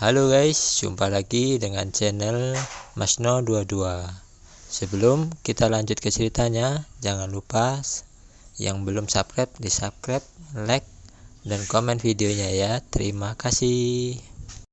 Halo guys, jumpa lagi dengan channel Masno22. Sebelum kita lanjut ke ceritanya, jangan lupa yang belum subscribe di subscribe, like, dan komen videonya ya. Terima kasih.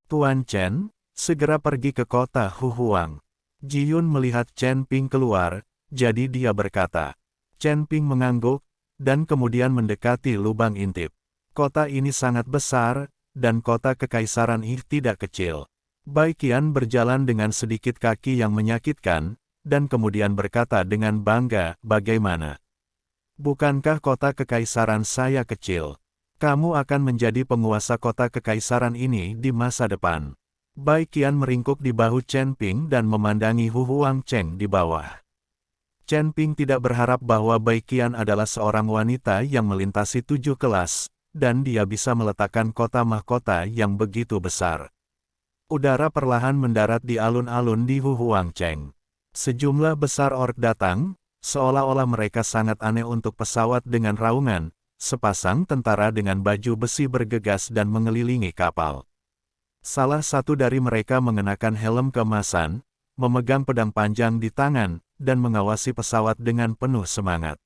Tuan Chen segera pergi ke kota Huhuang. Ji-yun melihat Chen Ping keluar, jadi dia berkata. Chen Ping mengangguk, dan kemudian mendekati lubang intip. Kota ini sangat besar, dan kota kekaisaran ini tidak kecil. Bai Qian berjalan dengan sedikit kaki yang menyakitkan, dan kemudian berkata dengan bangga, bagaimana? Bukankah kota kekaisaran saya kecil? Kamu akan menjadi penguasa kota kekaisaran ini di masa depan. Bai Qian meringkuk di bahu Chen Ping dan memandangi Hu Huang Cheng di bawah. Chen Ping tidak berharap bahwa Bai Qian adalah seorang wanita yang melintasi 7 kelas, dan dia bisa meletakkan kota mahkota yang begitu besar. Udara perlahan mendarat di alun-alun di Hu Huang Cheng. Sejumlah besar ork datang, seolah-olah mereka sangat aneh untuk pesawat dengan raungan. Sepasang tentara dengan baju besi bergegas dan mengelilingi kapal. Salah satu dari mereka mengenakan helm keemasan, memegang pedang panjang di tangan, dan mengawasi pesawat dengan penuh semangat.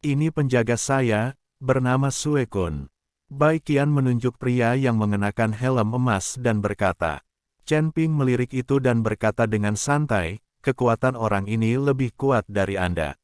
Ini penjaga saya, bernama Sue Kun. Bai Qian menunjuk pria yang mengenakan helm emas dan berkata. Chen Ping melirik itu dan berkata dengan santai, kekuatan orang ini lebih kuat dari Anda.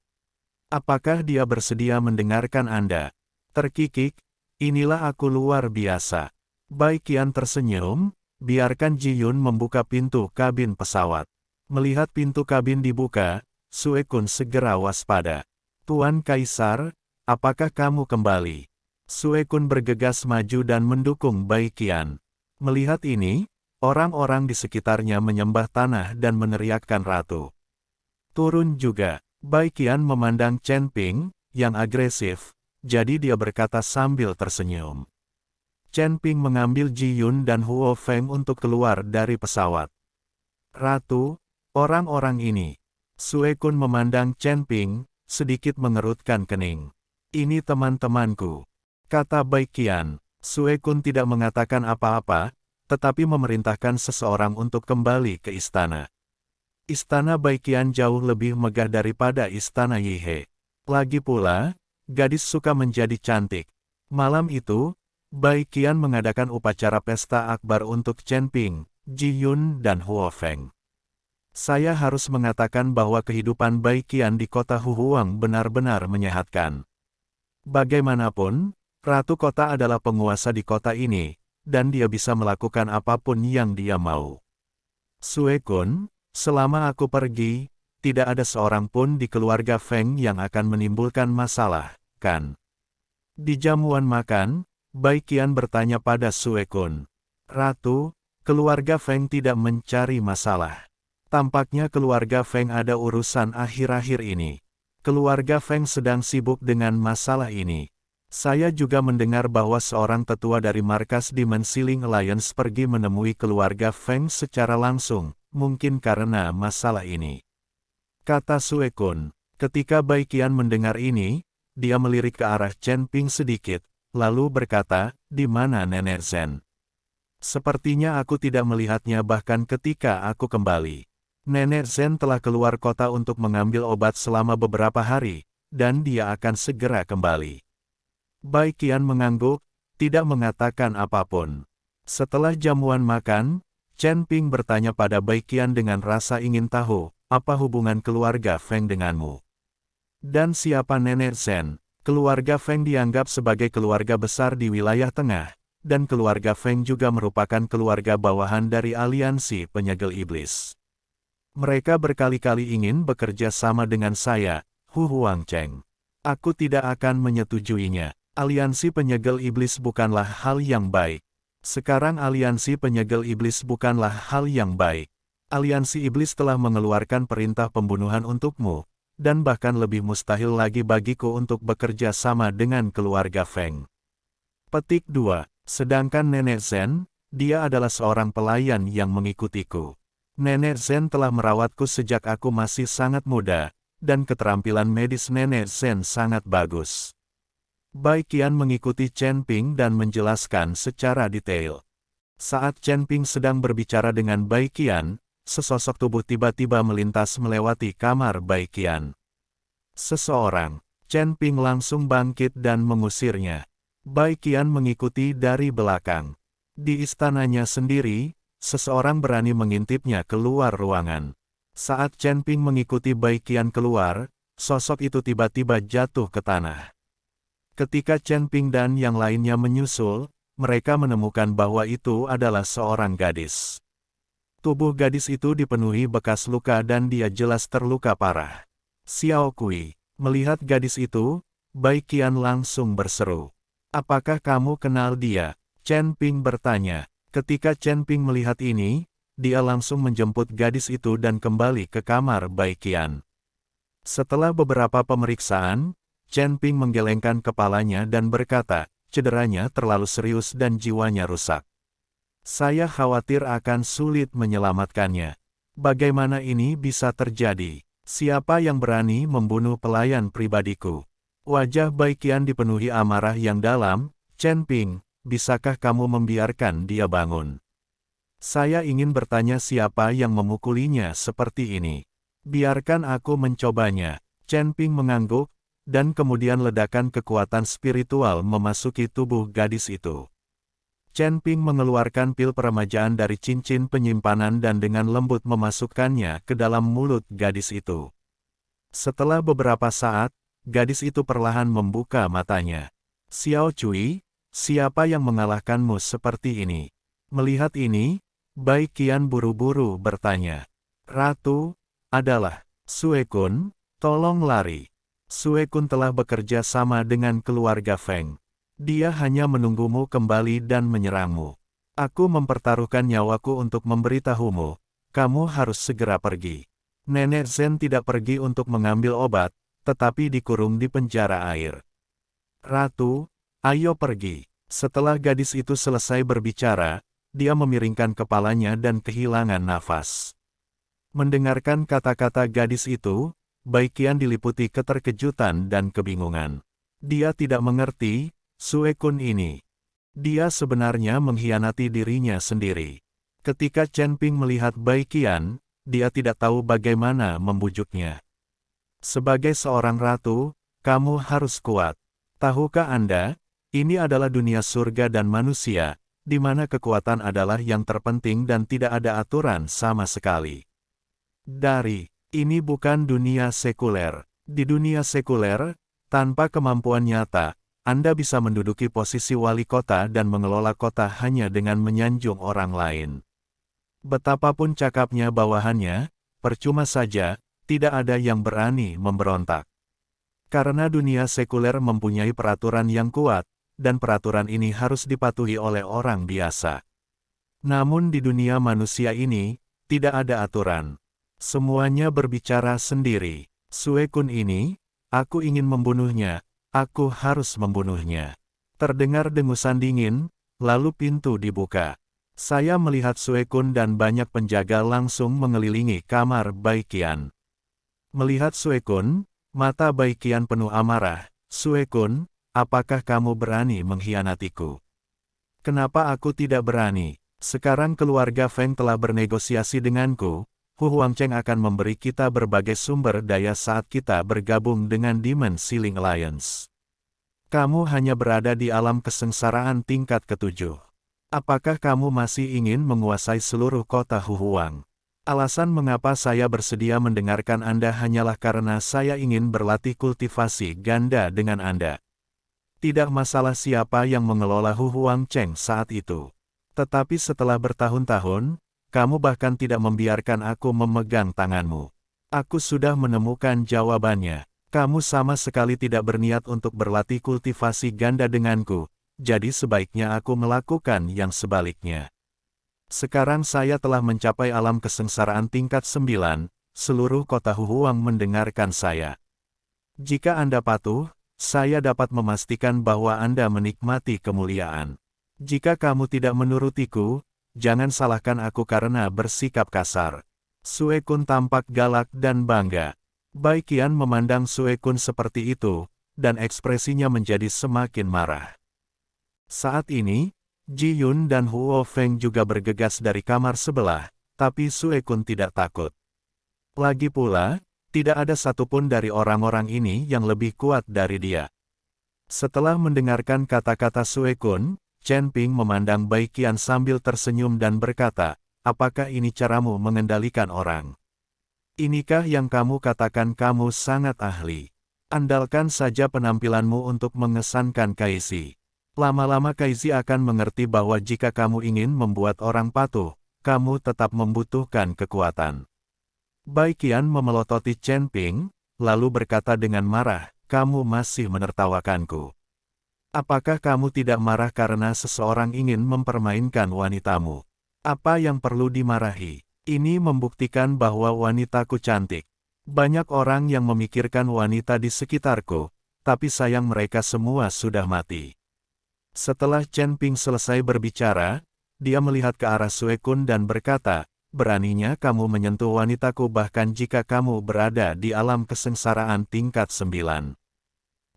Apakah dia bersedia mendengarkan Anda? Terkikik, inilah aku luar biasa. Bai Qian tersenyum, biarkan Ji-yun membuka pintu kabin pesawat. Melihat pintu kabin dibuka, Sue Kun segera waspada. Tuan Kaisar, apakah kamu kembali? Sue Kun bergegas maju dan mendukung Bai Qian. Melihat ini, orang-orang di sekitarnya menyembah tanah dan meneriakkan ratu. Turun juga, Bai Qian memandang Chen Ping, yang agresif. Jadi dia berkata sambil tersenyum. Chen Ping mengambil Ji-yun dan Huo Feng untuk keluar dari pesawat. Ratu, orang-orang ini. Sue Kun memandang Chen Ping, sedikit mengerutkan kening. Ini teman-temanku. Kata Bai Qian. Sue Kun tidak mengatakan apa-apa, tetapi memerintahkan seseorang untuk kembali ke istana. Istana Bai Qian jauh lebih megah daripada istana Yihe. Lagi pula, gadis suka menjadi cantik. Malam itu, Bai Qian mengadakan upacara pesta akbar untuk Chen Ping, Ji-yun dan Huo Feng. Saya harus mengatakan bahwa kehidupan Bai Qian di kota Huhuang benar-benar menyehatkan. Bagaimanapun, ratu kota adalah penguasa di kota ini, dan dia bisa melakukan apapun yang dia mau. Sue Kun, selama aku pergi, tidak ada seorang pun di keluarga Feng yang akan menimbulkan masalah, kan? Di jamuan makan, Bai Qian bertanya pada Sue Kun. Ratu, keluarga Feng tidak mencari masalah. Tampaknya keluarga Feng ada urusan akhir-akhir ini. Keluarga Feng sedang sibuk dengan masalah ini. Saya juga mendengar bahwa seorang tetua dari markas Dimensiling Alliance pergi menemui keluarga Feng secara langsung, mungkin karena masalah ini. Kata Sue Kun. Ketika Bai Qian mendengar ini, dia melirik ke arah Chen Ping sedikit, lalu berkata, di mana Nenek Zen? Sepertinya aku tidak melihatnya bahkan ketika aku kembali. Nenek Zen telah keluar kota untuk mengambil obat selama beberapa hari, dan dia akan segera kembali. Bai Qian mengangguk, tidak mengatakan apapun. Setelah jamuan makan, Chen Ping bertanya pada Bai Qian dengan rasa ingin tahu, apa hubungan keluarga Feng denganmu? Dan siapa Nenek Zen? Keluarga Feng dianggap sebagai keluarga besar di wilayah tengah, dan keluarga Feng juga merupakan keluarga bawahan dari aliansi penyegel iblis. Mereka berkali-kali ingin bekerja sama dengan saya, Hu Huang Cheng. Aku tidak akan menyetujuinya. Aliansi penyegel iblis bukanlah hal yang baik. Sekarang aliansi penyegel iblis bukanlah hal yang baik. Aliansi iblis telah mengeluarkan perintah pembunuhan untukmu, dan bahkan lebih mustahil lagi bagiku untuk bekerja sama dengan keluarga Feng. Petik 2. Sedangkan Nenek Zen, dia adalah seorang pelayan yang mengikutiku. Nenek Zen telah merawatku sejak aku masih sangat muda, dan keterampilan medis Nenek Zen sangat bagus. Bai Qian mengikuti Chen Ping dan menjelaskan secara detail. Saat Chen Ping sedang berbicara dengan Bai Qian, sesosok tubuh tiba-tiba melintas melewati kamar Bai Qian. Seseorang, Chen Ping langsung bangkit dan mengusirnya. Bai Qian mengikuti dari belakang. Di istananya sendiri, seseorang berani mengintipnya keluar ruangan. Saat Chen Ping mengikuti Bai Qian keluar, sosok itu tiba-tiba jatuh ke tanah. Ketika Chen Ping dan yang lainnya menyusul, mereka menemukan bahwa itu adalah seorang gadis. Tubuh gadis itu dipenuhi bekas luka dan dia jelas terluka parah. Xiao Kui, melihat gadis itu, Bai Qian langsung berseru. "Apakah kamu kenal dia?" Chen Ping bertanya. Ketika Chen Ping melihat ini, dia langsung menjemput gadis itu dan kembali ke kamar Bai Qian. Setelah beberapa pemeriksaan, Chen Ping menggelengkan kepalanya dan berkata, "Cederanya terlalu serius dan jiwanya rusak. Saya khawatir akan sulit menyelamatkannya. Bagaimana ini bisa terjadi? Siapa yang berani membunuh pelayan pribadiku?" Wajah Bai Qian dipenuhi amarah yang dalam. "Chen Ping, bisakah kamu membiarkan dia bangun? Saya ingin bertanya siapa yang memukulinya seperti ini. Biarkan aku mencobanya." Chen Ping mengangguk, dan kemudian ledakan kekuatan spiritual memasuki tubuh gadis itu. Chen Ping mengeluarkan pil peremajaan dari cincin penyimpanan dan dengan lembut memasukkannya ke dalam mulut gadis itu. Setelah beberapa saat, gadis itu perlahan membuka matanya. "Xiao Cui, siapa yang mengalahkanmu seperti ini?" Melihat ini, Bai Qian buru-buru bertanya. "Ratu, adalah Sue Kun, tolong lari. Sue Kun telah bekerja sama dengan keluarga Feng. Dia hanya menunggumu kembali dan menyerangmu. Aku mempertaruhkan nyawaku untuk memberitahumu, kamu harus segera pergi." Nenek Zen tidak pergi untuk mengambil obat, tetapi dikurung di penjara air. "Ratu, ayo pergi." Setelah gadis itu selesai berbicara, dia memiringkan kepalanya dan kehilangan nafas. Mendengarkan kata-kata gadis itu, Bai Qian diliputi keterkejutan dan kebingungan. Dia tidak mengerti, Sue Kun ini. Dia sebenarnya mengkhianati dirinya sendiri. Ketika Chen Ping melihat Bai Qian, dia tidak tahu bagaimana membujuknya. "Sebagai seorang ratu, kamu harus kuat. Tahukah Anda, ini adalah dunia surga dan manusia, di mana kekuatan adalah yang terpenting dan tidak ada aturan sama sekali. Ini bukan dunia sekuler. Di dunia sekuler, tanpa kemampuan nyata, Anda bisa menduduki posisi wali kota dan mengelola kota hanya dengan menyanjung orang lain. Betapapun cakapnya bawahannya, percuma saja, tidak ada yang berani memberontak. Karena dunia sekuler mempunyai peraturan yang kuat, dan peraturan ini harus dipatuhi oleh orang biasa. Namun di dunia manusia ini, tidak ada aturan. Semuanya berbicara sendiri. Sue Kun ini, aku ingin membunuhnya, aku harus membunuhnya." Terdengar dengusan dingin, lalu pintu dibuka. Saya melihat Sue Kun dan banyak penjaga langsung mengelilingi kamar Bai Qian. Melihat Sue Kun, mata Bai Qian penuh amarah. "Sue Kun, apakah kamu berani mengkhianatiku?" "Kenapa aku tidak berani? Sekarang keluarga Feng telah bernegosiasi denganku. Hu Huangcheng akan memberi kita berbagai sumber daya saat kita bergabung dengan Demon Ceiling Alliance. Kamu hanya berada di alam kesengsaraan tingkat ke-7. Apakah kamu masih ingin menguasai seluruh kota Hu Huang? Alasan mengapa saya bersedia mendengarkan Anda hanyalah karena saya ingin berlatih kultivasi ganda dengan Anda. Tidak masalah siapa yang mengelola Hu Huangcheng saat itu. Tetapi setelah bertahun-tahun, kamu bahkan tidak membiarkan aku memegang tanganmu. Aku sudah menemukan jawabannya. Kamu sama sekali tidak berniat untuk berlatih kultivasi ganda denganku, jadi sebaiknya aku melakukan yang sebaliknya. Sekarang saya telah mencapai alam kesengsaraan tingkat 9, seluruh kota Hu Huang mendengarkan saya. Jika Anda patuh, saya dapat memastikan bahwa Anda menikmati kemuliaan. Jika kamu tidak menurutiku, jangan salahkan aku karena bersikap kasar." Sue Kun tampak galak dan bangga. Bai Qian memandang Sue Kun seperti itu, dan ekspresinya menjadi semakin marah. Saat ini, Ji Yun dan Huo Feng juga bergegas dari kamar sebelah, tapi Sue Kun tidak takut. Lagi pula, tidak ada satupun dari orang-orang ini yang lebih kuat dari dia. Setelah mendengarkan kata-kata Sue Kun, Chen Ping memandang Bai Qian sambil tersenyum dan berkata, apakah ini caramu mengendalikan orang? Inikah yang kamu katakan kamu sangat ahli? Andalkan saja penampilanmu untuk mengesankan Kaisi. Lama-lama Kaisi akan mengerti bahwa jika kamu ingin membuat orang patuh, kamu tetap membutuhkan kekuatan. Bai Qian memelototi Chen Ping, lalu berkata dengan marah, kamu masih menertawakanku. Apakah kamu tidak marah karena seseorang ingin mempermainkan wanitamu? Apa yang perlu dimarahi? Ini membuktikan bahwa wanitaku cantik. Banyak orang yang memikirkan wanita di sekitarku, tapi sayang mereka semua sudah mati. Setelah Chen Ping selesai berbicara, dia melihat ke arah Sue Kun dan berkata, beraninya kamu menyentuh wanitaku bahkan jika kamu berada di alam kesengsaraan tingkat 9.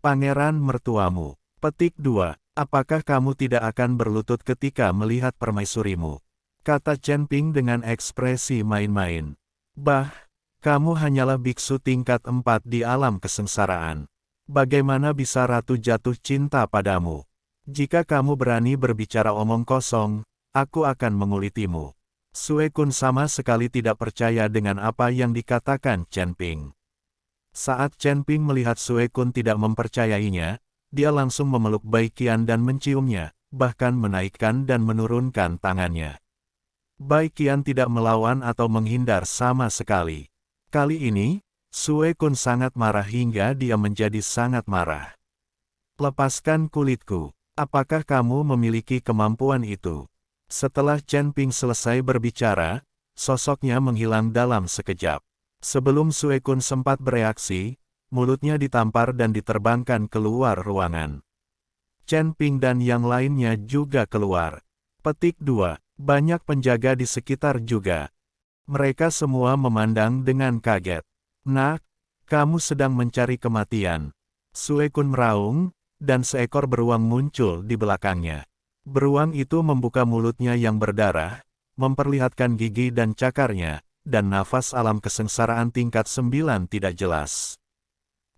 Pangeran mertuamu. Petik 2. Apakah kamu tidak akan berlutut ketika melihat permaisurimu? Kata Chen Ping dengan ekspresi main-main. Bah, kamu hanyalah biksu tingkat 4 di alam kesengsaraan. Bagaimana bisa ratu jatuh cinta padamu? Jika kamu berani berbicara omong kosong, aku akan mengulitimu. Sue Kun sama sekali tidak percaya dengan apa yang dikatakan Chen Ping. Saat Chen Ping melihat Sue Kun tidak mempercayainya, dia langsung memeluk Bai Qian dan menciumnya, bahkan menaikkan dan menurunkan tangannya. Bai Qian tidak melawan atau menghindar sama sekali. Kali ini, Sue Kun sangat marah hingga dia menjadi sangat marah. Lepaskan kulitku. Apakah kamu memiliki kemampuan itu? Setelah Chen Ping selesai berbicara, sosoknya menghilang dalam sekejap. Sebelum Sue Kun sempat bereaksi, mulutnya ditampar dan diterbangkan keluar ruangan. Chen Ping dan yang lainnya juga keluar. Petik 2. Banyak penjaga di sekitar juga. Mereka semua memandang dengan kaget. Nak, kamu sedang mencari kematian. Sue Kun meraung, dan seekor beruang muncul di belakangnya. Beruang itu membuka mulutnya yang berdarah, memperlihatkan gigi dan cakarnya, dan nafas alam kesengsaraan tingkat 9 tidak jelas.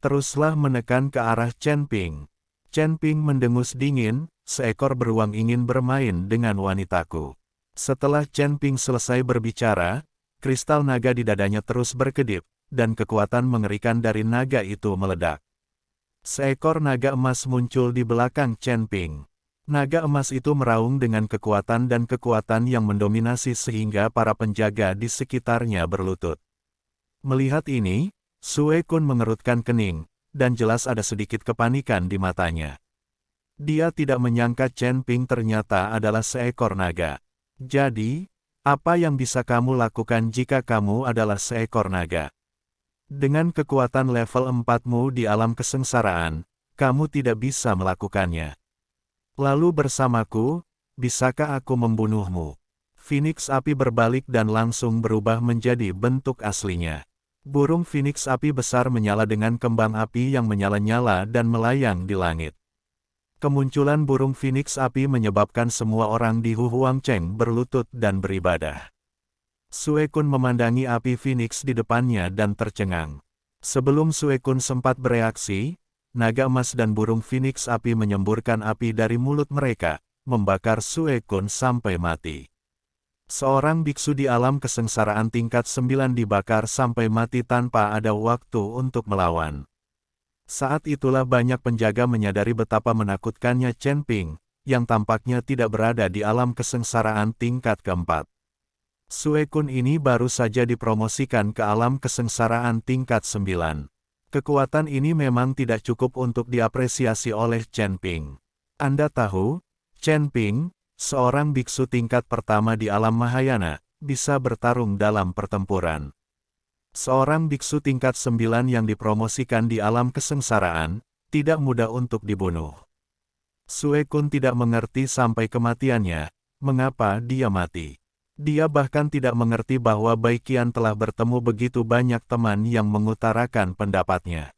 Teruslah menekan ke arah Chen Ping. Chen Ping mendengus dingin, seekor beruang ingin bermain dengan wanitaku. Setelah Chen Ping selesai berbicara, kristal naga di dadanya terus berkedip, dan kekuatan mengerikan dari naga itu meledak. Seekor naga emas muncul di belakang Chen Ping. Naga emas itu meraung dengan kekuatan dan kekuatan yang mendominasi sehingga para penjaga di sekitarnya berlutut. Melihat ini, Sue Kun mengerutkan kening, dan jelas ada sedikit kepanikan di matanya. Dia tidak menyangka Chen Ping ternyata adalah seekor naga. Jadi, apa yang bisa kamu lakukan jika kamu adalah seekor naga? Dengan kekuatan level 4-mu di alam kesengsaraan, kamu tidak bisa melakukannya. Lalu bersamaku, bisakah aku membunuhmu? Phoenix api berbalik dan langsung berubah menjadi bentuk aslinya. Burung Phoenix api besar menyala dengan kembang api yang menyala-nyala dan melayang di langit. Kemunculan burung Phoenix api menyebabkan semua orang di Huhuang Cheng berlutut dan beribadah. Sue Kun memandangi api Phoenix di depannya dan tercengang. Sebelum Sue Kun sempat bereaksi, naga emas dan burung Phoenix api menyemburkan api dari mulut mereka, membakar Sue Kun sampai mati. Seorang biksu di alam kesengsaraan tingkat 9 dibakar sampai mati tanpa ada waktu untuk melawan. Saat itulah banyak penjaga menyadari betapa menakutkannya Chen Ping, yang tampaknya tidak berada di alam kesengsaraan tingkat keempat. Sue Kun ini baru saja dipromosikan ke alam kesengsaraan tingkat 9. Kekuatan ini memang tidak cukup untuk diapresiasi oleh Chen Ping. Anda tahu, Chen Ping, seorang biksu tingkat pertama di alam Mahayana, bisa bertarung dalam pertempuran. Seorang biksu tingkat 9 yang dipromosikan di alam kesengsaraan, tidak mudah untuk dibunuh. Sue Kun tidak mengerti sampai kematiannya, mengapa dia mati. Dia bahkan tidak mengerti bahwa Bai Qian telah bertemu begitu banyak teman yang mengutarakan pendapatnya.